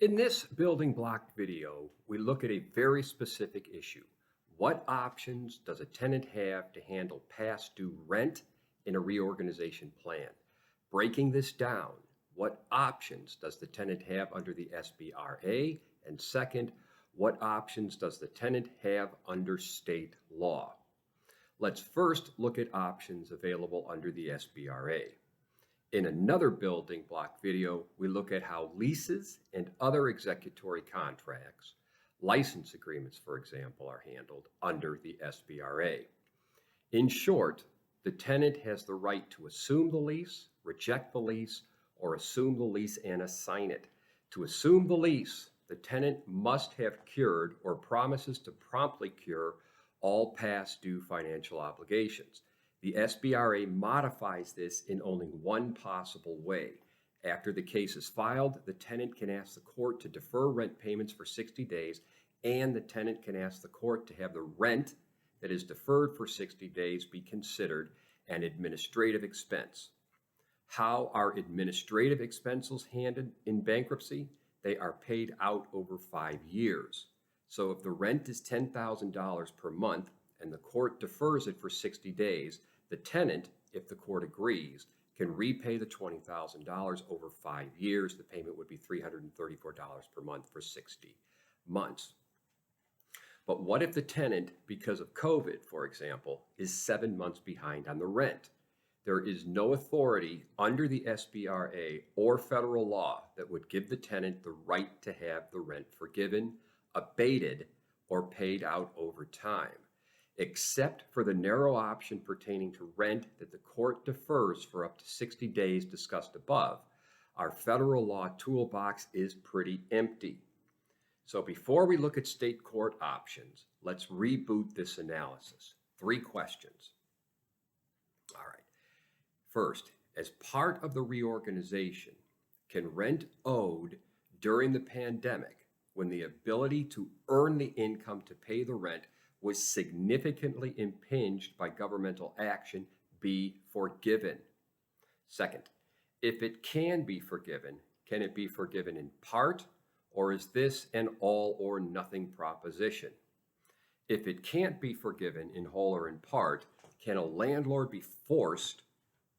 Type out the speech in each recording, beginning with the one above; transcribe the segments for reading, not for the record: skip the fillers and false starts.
In this building block video, we look at a very specific issue. What options does a tenant have to handle past due rent in a reorganization plan? Breaking this down, what options does the tenant have under the SBRA? And second, what options does the tenant have under state law? Let's first look at options available under the SBRA. In another building block video, we look at how leases and other executory contracts, license agreements, for example, are handled under the SBRA. In short, the tenant has the right to assume the lease, reject the lease, or assume the lease and assign it. To assume the lease, the tenant must have cured or promises to promptly cure all past due financial obligations. The SBRA modifies this in only one possible way. After the case is filed, the tenant can ask the court to defer rent payments for 60 days, and the tenant can ask the court to have the rent that is deferred for 60 days be considered an administrative expense. How are administrative expenses handled in bankruptcy? They are paid out over 5 years. So if the rent is $10,000 per month and the court defers it for 60 days, the tenant, if the court agrees, can repay the $20,000 over 5 years. The payment would be $334 per month for 60 months. But what if the tenant, because of COVID, for example, is 7 months behind on the rent? There is no authority under the SBRA or federal law that would give the tenant the right to have the rent forgiven, abated, or paid out over time, except for the narrow option pertaining to rent that the court defers for up to 60 days discussed above. Our federal law toolbox is pretty empty. So before we look at state court options, let's reboot this analysis. 3 questions. All right. First, as part of the reorganization, can rent owed during the pandemic, when the ability to earn the income to pay the rent was significantly impinged by governmental action, be forgiven? Second, if it can be forgiven, can it be forgiven in part, or is this an all or nothing proposition? If it can't be forgiven in whole or in part, can a landlord be forced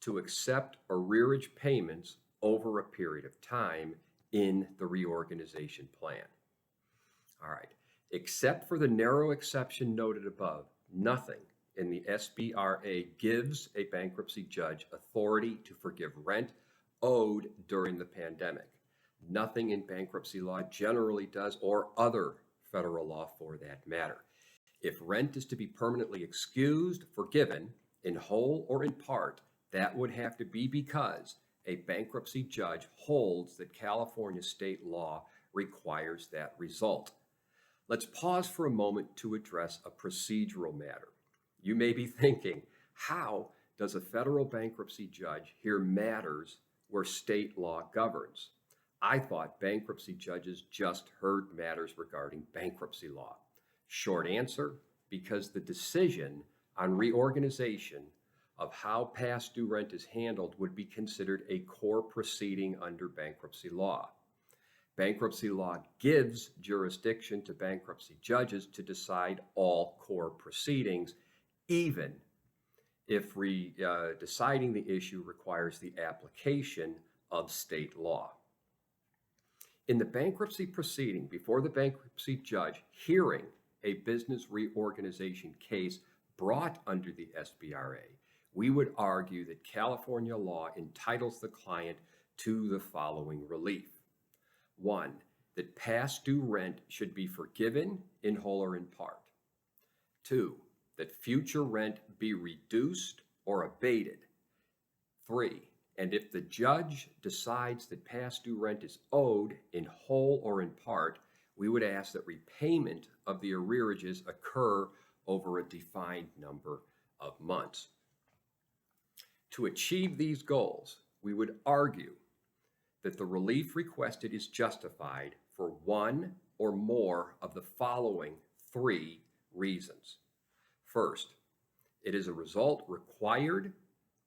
to accept arrearage payments over a period of time in the reorganization plan? All right. Except for the narrow exception noted above, nothing in the SBRA gives a bankruptcy judge authority to forgive rent owed during the pandemic. Nothing in bankruptcy law generally does, or other federal law for that matter. If rent is to be permanently excused, forgiven, in whole or in part, that would have to be because a bankruptcy judge holds that California state law requires that result. Let's pause for a moment to address a procedural matter. You may be thinking, how does a federal bankruptcy judge hear matters where state law governs? I thought bankruptcy judges just heard matters regarding bankruptcy law. Short answer, because the decision on reorganization of how past due rent is handled would be considered a core proceeding under bankruptcy law. Bankruptcy law gives jurisdiction to bankruptcy judges to decide all core proceedings, even if deciding the issue requires the application of state law. In the bankruptcy proceeding before the bankruptcy judge hearing a business reorganization case brought under the SBRA, we would argue that California law entitles the client to the following relief. 1, that past due rent should be forgiven in whole or in part. 2, that future rent be reduced or abated. 3, and if the judge decides that past due rent is owed in whole or in part, we would ask that repayment of the arrearages occur over a defined number of months. To achieve these goals, we would argue that the relief requested is justified for one or more of the following 3 reasons. First, it is a result required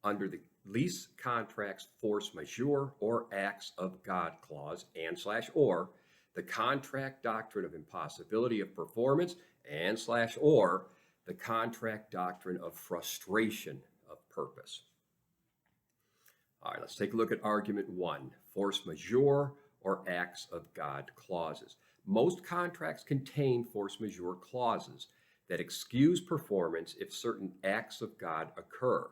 under the lease contract's force majeure or acts of God clause and/or the contract doctrine of impossibility of performance, and or the contract doctrine of frustration of purpose. All right, let's take a look at argument one, force majeure or acts of God clauses. Most contracts contain force majeure clauses that excuse performance if certain acts of God occur.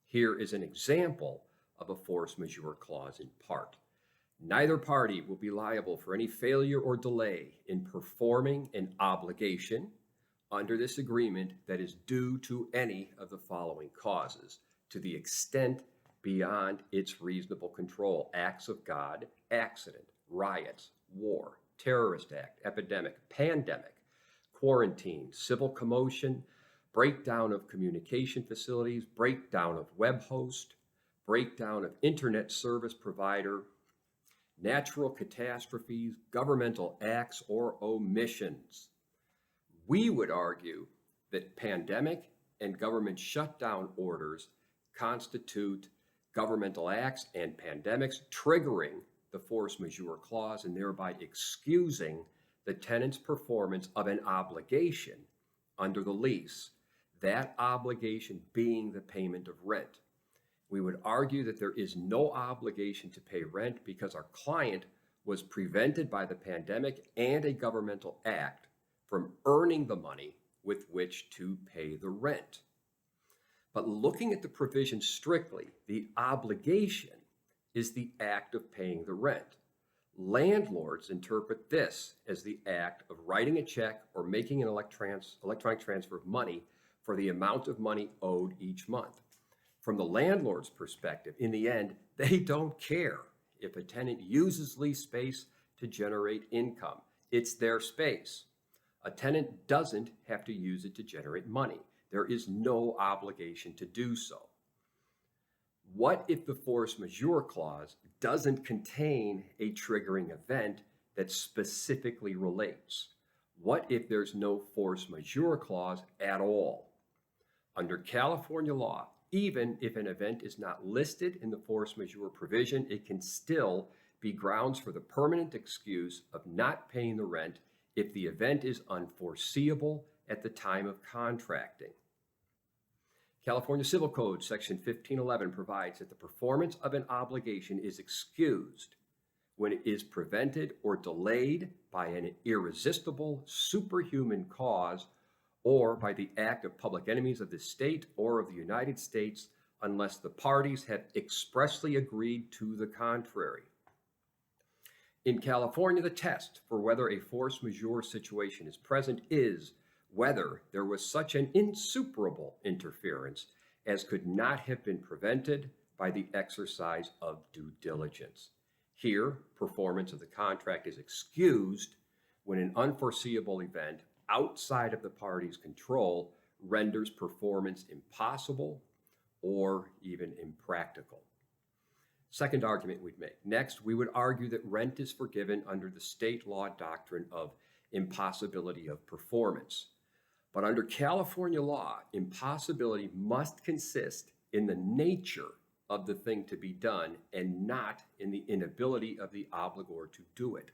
Here is an example of a force majeure clause in part. Neither party will be liable for any failure or delay in performing an obligation under this agreement that is due to any of the following causes, to the extent beyond its reasonable control: acts of God, accident, riots, war, terrorist act, epidemic, pandemic, quarantine, civil commotion, breakdown of communication facilities, breakdown of web host, breakdown of internet service provider, natural catastrophes, governmental acts or omissions. We would argue that pandemic and government shutdown orders constitute governmental acts and pandemics triggering the force majeure clause and thereby excusing the tenant's performance of an obligation under the lease, that obligation being the payment of rent. We would argue that there is no obligation to pay rent because our client was prevented by the pandemic and a governmental act from earning the money with which to pay the rent. But looking at the provision strictly, the obligation is the act of paying the rent. Landlords interpret this as the act of writing a check or making an electronic transfer of money for the amount of money owed each month. From the landlord's perspective, in the end, they don't care if a tenant uses lease space to generate income. It's their space. A tenant doesn't have to use it to generate money. There is no obligation to do so. What if the force majeure clause doesn't contain a triggering event that specifically relates? What if there's no force majeure clause at all? Under California law, even if an event is not listed in the force majeure provision, it can still be grounds for the permanent excuse of not paying the rent if the event is unforeseeable at the time of contracting. California Civil Code section 1511 provides that the performance of an obligation is excused when it is prevented or delayed by an irresistible superhuman cause or by the act of public enemies of the state or of the United States unless the parties have expressly agreed to the contrary. In California, the test for whether a force majeure situation is present is whether there was such an insuperable interference as could not have been prevented by the exercise of due diligence. Here, performance of the contract is excused when an unforeseeable event outside of the party's control renders performance impossible or even impractical. Second argument we'd make. Next, we would argue that rent is forgiven under the state law doctrine of impossibility of performance. But under California law, impossibility must consist in the nature of the thing to be done and not in the inability of the obligor to do it.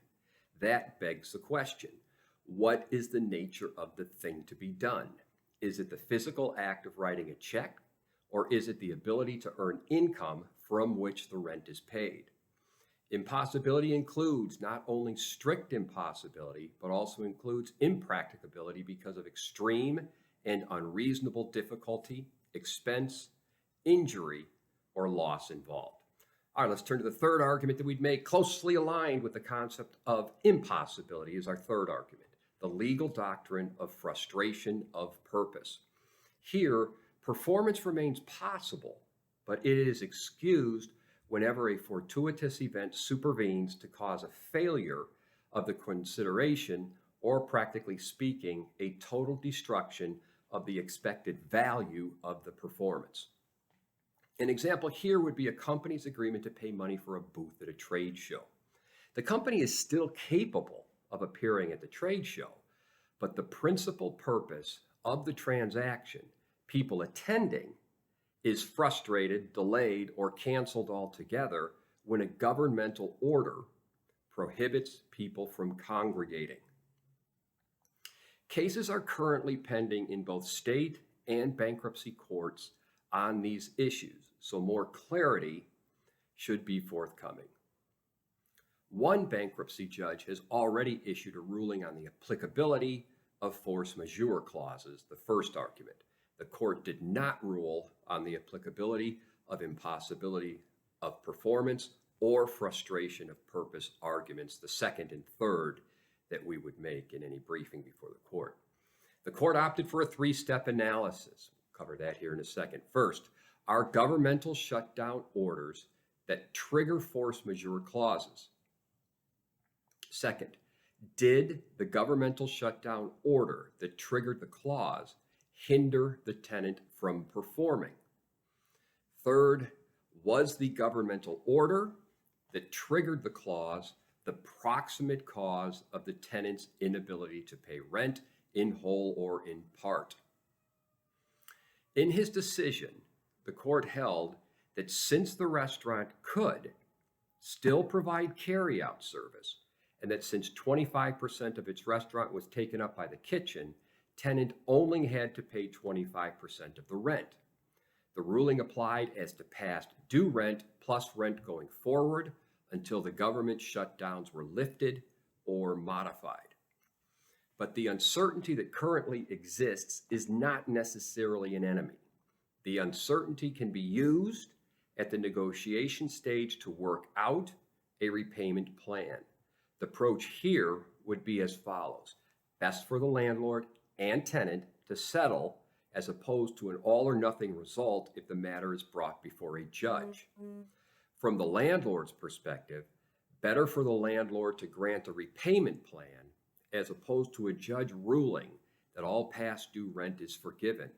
That begs the question, what is the nature of the thing to be done? Is it the physical act of writing a check, or is it the ability to earn income from which the rent is paid? Impossibility includes not only strict impossibility, but also includes impracticability because of extreme and unreasonable difficulty, expense, injury, or loss involved. All right, let's turn to the third argument that we'd make. Closely aligned with the concept of impossibility is our third argument, the legal doctrine of frustration of purpose. Here, performance remains possible, but it is excused whenever a fortuitous event supervenes to cause a failure of the consideration or, practically speaking, a total destruction of the expected value of the performance. An example here would be a company's agreement to pay money for a booth at a trade show. The company is still capable of appearing at the trade show, but the principal purpose of the transaction, people attending, is frustrated, delayed, or canceled altogether when a governmental order prohibits people from congregating. Cases are currently pending in both state and bankruptcy courts on these issues, so more clarity should be forthcoming. One bankruptcy judge has already issued a ruling on the applicability of force majeure clauses, the first argument. The court did not rule on the applicability of impossibility of performance or frustration of purpose arguments, the second and third that we would make in any briefing before the court. The court opted for a three-step analysis. We'll cover that here in a second. First, are governmental shutdown orders that trigger force majeure clauses? Second, did the governmental shutdown order that triggered the clause hinder the tenant from performing? Third, was the governmental order that triggered the clause the proximate cause of the tenant's inability to pay rent in whole or in part? In his decision, the court held that since the restaurant could still provide carry-out service, and that since 25% of its restaurant was taken up by the kitchen, tenant only had to pay 25% of the rent. The ruling applied as to past due rent plus rent going forward until the government shutdowns were lifted or modified. But the uncertainty that currently exists is not necessarily an enemy. The uncertainty can be used at the negotiation stage to work out a repayment plan. The approach here would be as follows: best for the landlord and tenant to settle as opposed to an all or nothing result if the matter is brought before a judge. From the landlord's perspective, better for the landlord to grant a repayment plan as opposed to a judge ruling that all past due rent is forgiven.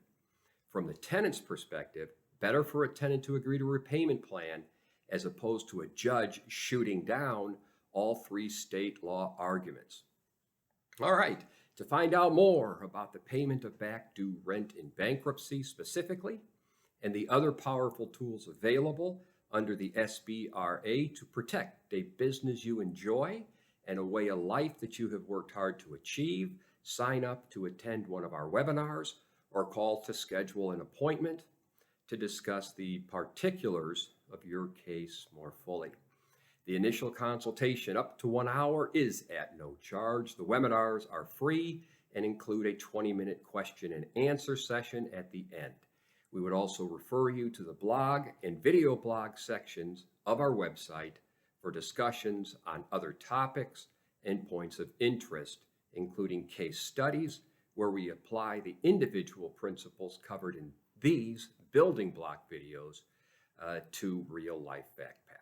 From the tenant's perspective, better for a tenant to agree to a repayment plan as opposed to a judge shooting down all three state law arguments. All right, to find out more about the payment of back due rent in bankruptcy specifically, and the other powerful tools available under the SBRA to protect a business you enjoy and a way of life that you have worked hard to achieve, sign up to attend one of our webinars or call to schedule an appointment to discuss the particulars of your case more fully. The initial consultation, up to 1 hour, is at no charge. The webinars are free and include a 20-minute question and answer session at the end. We would also refer you to the blog and video blog sections of our website for discussions on other topics and points of interest, including case studies where we apply the individual principles covered in these building block videos to real-life fact patterns.